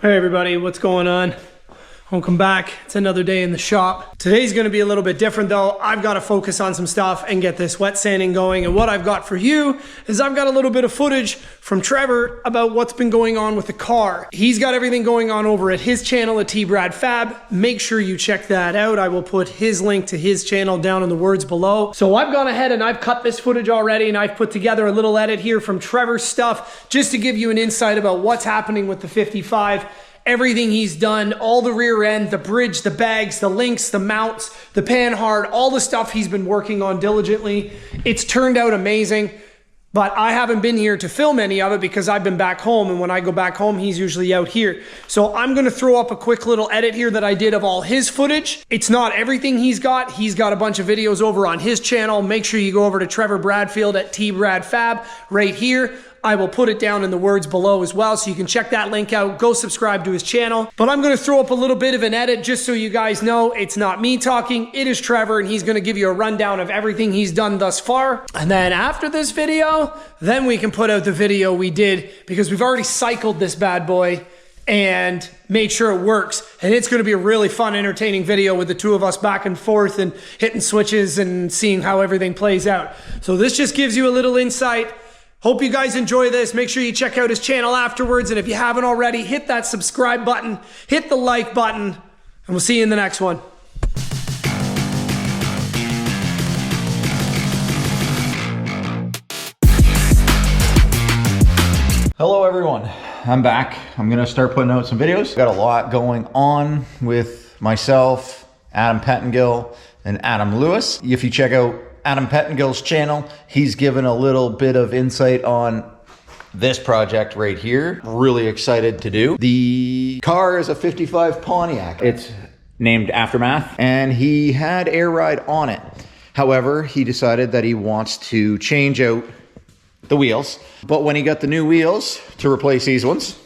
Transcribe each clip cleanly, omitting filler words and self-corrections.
Hey everybody, what's going on? Welcome back. It's another day in the shop. Today's gonna be a little bit different though. I've got to focus on some stuff and get this wet sanding going. And what I've got for you is I've got a little bit of footage from Trevor about what's been going on with the car. He's got everything going on over at his channel at TBradFab. Make sure you check that out. I will put his link to his channel down in the words below. So I've gone ahead and I've cut this footage already and I've put together a little edit here from Trevor's stuff just to give you an insight about what's happening with the 55. Everything he's done, all the rear end, the bridge, the bags, the links, the mounts, the panhard, all the stuff he's been working on diligently. It's turned out amazing, but I haven't been here to film any of it because I've been back home, and when I go back home, he's usually out here. So I'm gonna throw up a quick little edit here that I did of all his footage. It's not everything he's got. He's got a bunch of videos over on his channel. Make sure you go over to Trevor Bradfield at TBradFab right here. I will put it down in the words below as well, so you can check that link out. Go subscribe to his channel. But I'm gonna throw up a little bit of an edit just so you guys know it's not me talking, it is Trevor, and he's gonna give you a rundown of everything he's done thus far. And then after this video, then we can put out the video we did, because we've already cycled this bad boy and made sure it works. And it's gonna be a really fun, entertaining video with the two of us back and forth and hitting switches and seeing how everything plays out. So this just gives you a little insight. Hope you guys enjoy this. Make sure you check out his channel afterwards. And if you haven't already, hit that subscribe button, hit the like button, and we'll see you in the next one. Hello everyone, I'm back. I'm gonna start putting out some videos. Got a lot going on with myself, Adam Pettengill, and Adam Lewis. If you check out Adam Pettengill's channel, he's given a little bit of insight on this project right here. Really excited to do. The car is a 55 Pontiac. It's named Aftermath, and he had air ride on it. However, he decided that he wants to change out the wheels. But when he got the new wheels to replace these ones,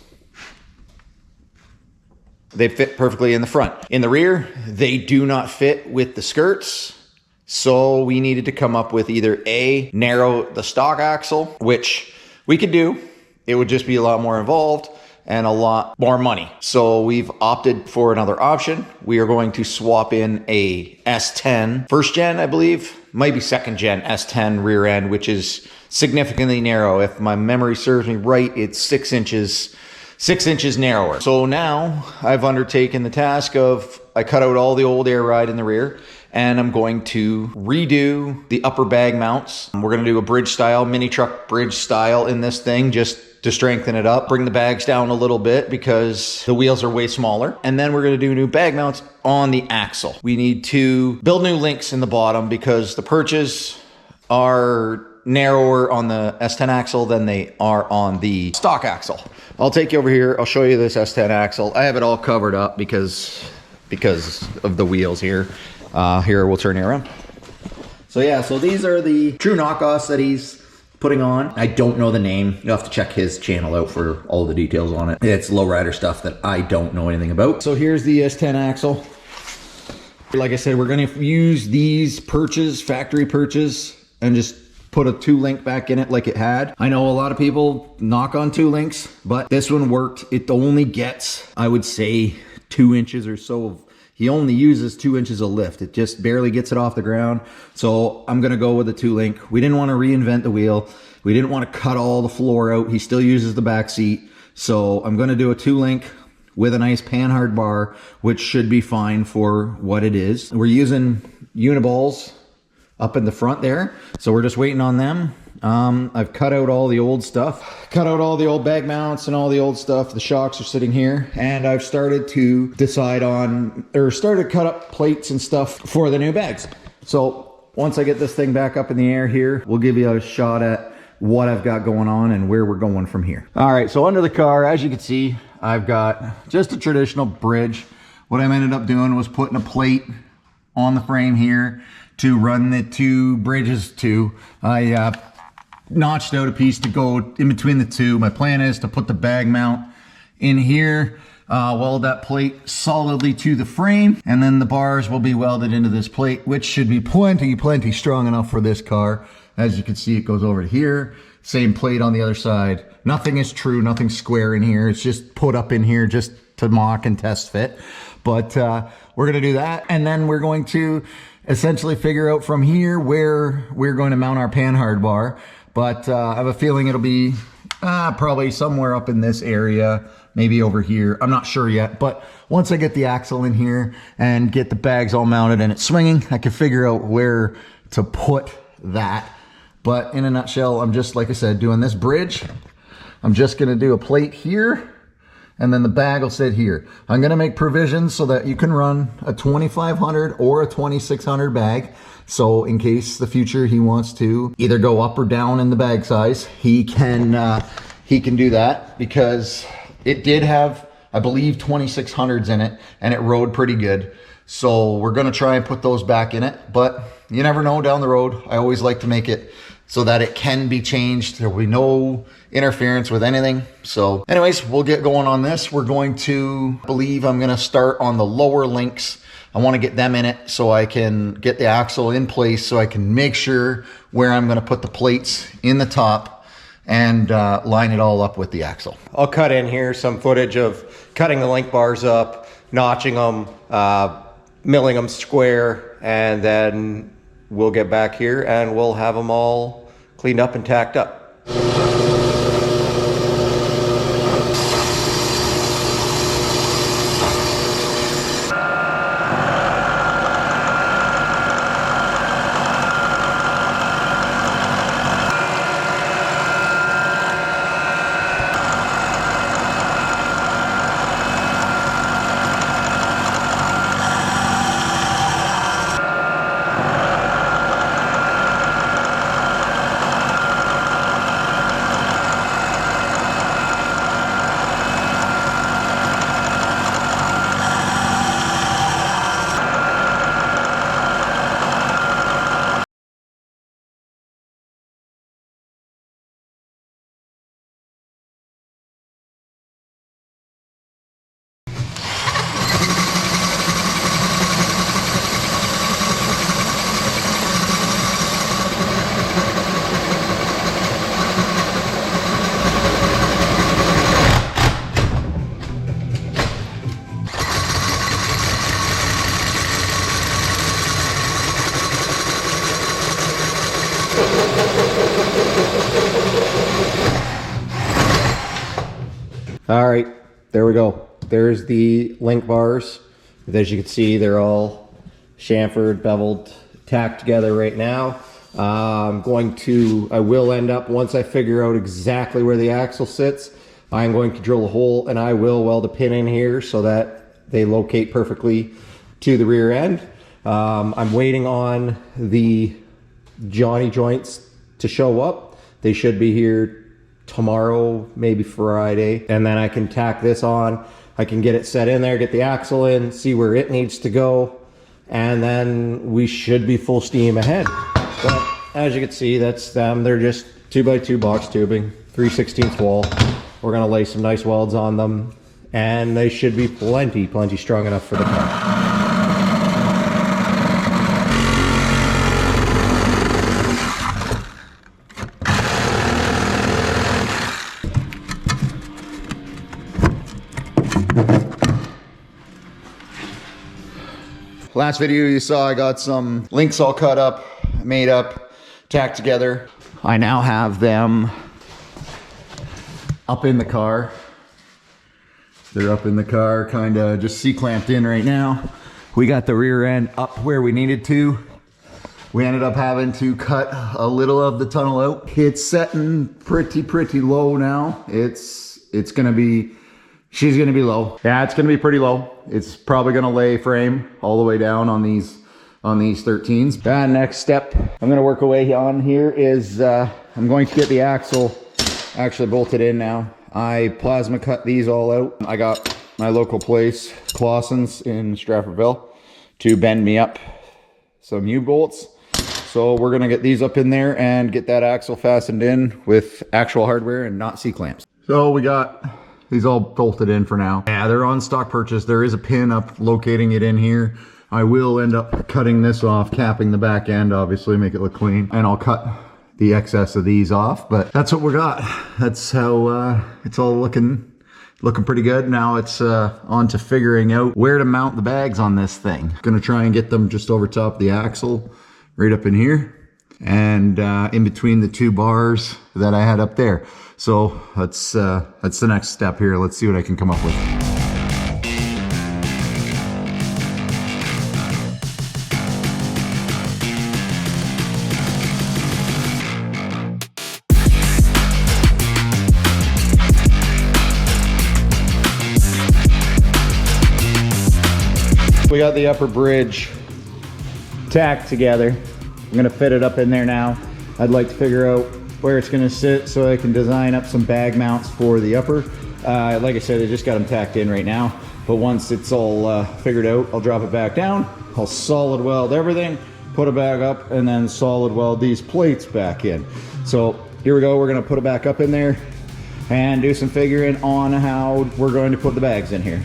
they fit perfectly in the front. In the rear, they do not fit with the skirts. So we needed to come up with either A, narrow the stock axle, which we could do. It would just be a lot more involved and a lot more money. So we've opted for another option. We are going to swap in a S10, first gen, I believe, might be second gen S10 rear end, which is significantly narrow. If my memory serves me right, it's 6 inches narrower. So now I've undertaken the task of, I cut out all the old air ride in the rear, and I'm going to redo the upper bag mounts. We're gonna do a bridge style, mini truck bridge style in this thing, just to strengthen it up, bring the bags down a little bit because the wheels are way smaller. And then we're gonna do new bag mounts on the axle. We need to build new links in the bottom because the perches are narrower on the S10 axle than they are on the stock axle. I'll take you over here, I'll show you this S10 axle. I have it all covered up because of the wheels here. Here, we'll turn you around. So yeah, so these are the true knockoffs that he's putting on. I don't know the name. You'll have to check his channel out for all the details on it. It's lowrider stuff that I don't know anything about. So here's the S10 axle. Like I said, we're gonna use these perches, factory perches, and just put a 2-link back in it like it had. I know a lot of people knock on 2 links, but this one worked. It only gets, I would say, 2 inches or so of, he only uses 2 inches of lift. It just barely gets it off the ground. So I'm gonna go with a 2-link. We didn't wanna reinvent the wheel. We didn't wanna cut all the floor out. He still uses the back seat. So I'm gonna do a 2-link with a nice panhard bar, which should be fine for what it is. We're using uniballs up in the front there. So we're just waiting on them. I've cut out all the old stuff, cut out all the old bag mounts and all the old stuff. The shocks are sitting here, and I've started to decide on, or started to cut up plates and stuff for the new bags. So once I get this thing back up in the air here, we'll give you a shot at what I've got going on and where we're going from here. All right, so under the car, as you can see, I've got just a traditional bridge. What I ended up doing was putting a plate on the frame here to run the 2 bridges to. I notched out a piece to go in between the 2. My plan is to put the bag mount in here, weld that plate solidly to the frame, and then the bars will be welded into this plate, which should be plenty strong enough for this car. As you can see, it goes over to here. Same plate on the other side. Nothing is true, nothing square in here. It's just put up in here just to mock and test fit. But we're going to do that. And then we're going to essentially figure out from here where we're going to mount our panhard bar. But I have a feeling it'll be probably somewhere up in this area, maybe over here. I'm not sure yet. But once I get the axle in here and get the bags all mounted and it's swinging, I can figure out where to put that. But in a nutshell, I'm just, like I said, doing this bridge. I'm just going to do a plate here, and then the bag will sit here. I'm going to make provisions so that you can run a 2500 or a 2600 bag. So in case the future he wants to either go up or down in the bag size, he can do that, because it did have, I believe, 2600s in it, and it rode pretty good. So we're going to try and put those back in it, but you never know down the road. I always like to make it so that it can be changed. There will be no interference with anything. So anyways, we'll get going on this. We're going to, I believe I'm going to start on the lower links. I want to get them in it so I can get the axle in place, so I can make sure where I'm going to put the plates in the top and line it all up with the axle. I'll cut in here some footage of cutting the link bars up, notching them, milling them square, and then we'll get back here and we'll have them all cleaned up and tacked up. All right, there we go. There's the link bars. As you can see, they're all chamfered, beveled, tacked together right now. I will end up, once I figure out exactly where the axle sits, I'm going to drill a hole and I will weld a pin in here so that they locate perfectly to the rear end. I'm waiting on the Johnny joints to show up. They should be here tomorrow, maybe Friday, and then I can tack this on. I can get it set in there, get the axle in, see where it needs to go, and then we should be full steam ahead. But as you can see, that's them. They're just 2x2 box tubing, 3/16 wall. We're gonna lay some nice welds on them, and they should be plenty strong enough for the car. Last video you saw, I got some links all cut up, made up, tacked together. I now have them up in the car. They're up in the car, kind of just C-clamped in right now. We got the rear end up where we needed to. We ended up having to cut a little of the tunnel out. It's setting pretty low now. It's gonna be, she's gonna be low. Yeah, it's gonna be pretty low. It's probably gonna lay frame all the way down on these 13s. Next step I'm gonna work away on here is I'm going to get the axle actually bolted in now. I plasma cut these all out. I got my local place, Clausen's in Stratfordville, to bend me up some U-bolts. So we're gonna get these up in there and get that axle fastened in with actual hardware and not C-clamps. So we got these all bolted in for now. Yeah, they're on stock purchase. There is a pin up locating it in here. I will end up cutting this off, capping the back end, obviously, make it look clean. And I'll cut the excess of these off, but that's what we got. That's how it's all looking looking pretty good. Now it's on to figuring out where to mount the bags on this thing. Gonna try and get them just over top the axle, right up in here, and in between the two bars that I had up there. So that's the next step here. Let's see what I can come up with. We got the upper bridge tacked together. I'm gonna fit it up in there now. I'd like to figure out where it's gonna sit so I can design up some bag mounts for the upper. Like I said, I just got them tacked in right now, but once it's all figured out, I'll drop it back down. I'll solid weld everything, put it back up, and then solid weld these plates back in. So here we go, we're gonna put it back up in there and do some figuring on how we're going to put the bags in here.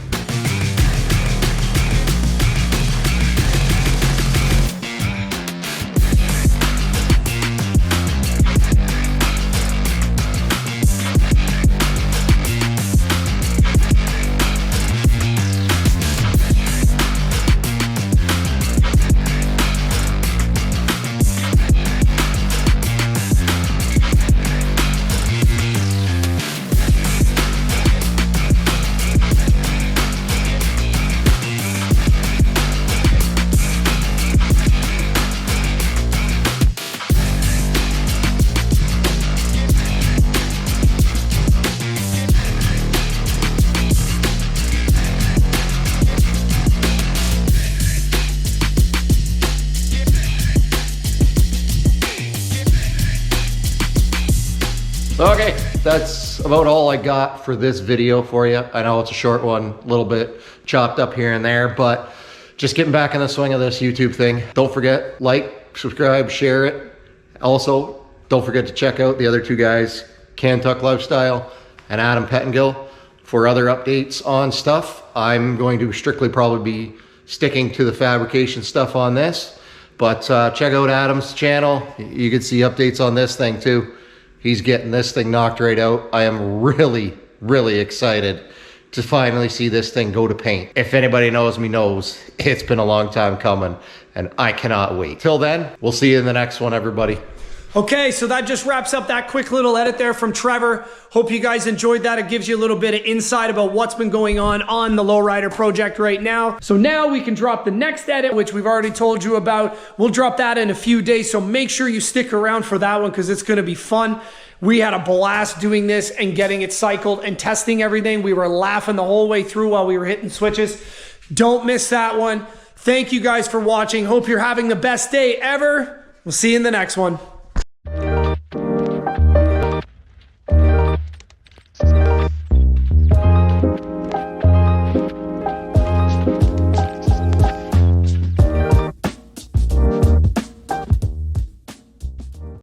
Okay, that's about all I got for this video for you. I know it's a short one, a little bit chopped up here and there, but just getting back in the swing of this YouTube thing. Don't forget, like, subscribe, share it. Also, don't forget to check out the other two guys, Cantuck Lifestyle and Adam Pettingill, for other updates on stuff. I'm going to strictly probably be sticking to the fabrication stuff on this, but check out Adam's channel. You can see updates on this thing too. He's getting this thing knocked right out. I am really, really excited to finally see this thing go to paint. If anybody knows me knows, it's been a long time coming and I cannot wait. Till then, we'll see you in the next one, everybody. Okay, so that just wraps up that quick little edit there from Trevor. Hope you guys enjoyed that. It gives you a little bit of insight about what's been going on the Lowrider project right now. So now we can drop the next edit, which we've already told you about. We'll drop that in a few days, so make sure you stick around for that one because it's gonna be fun. We had a blast doing this and getting it cycled and testing everything. We were laughing the whole way through while we were hitting switches. Don't miss that one. Thank you guys for watching. Hope you're having the best day ever. We'll see you in the next one.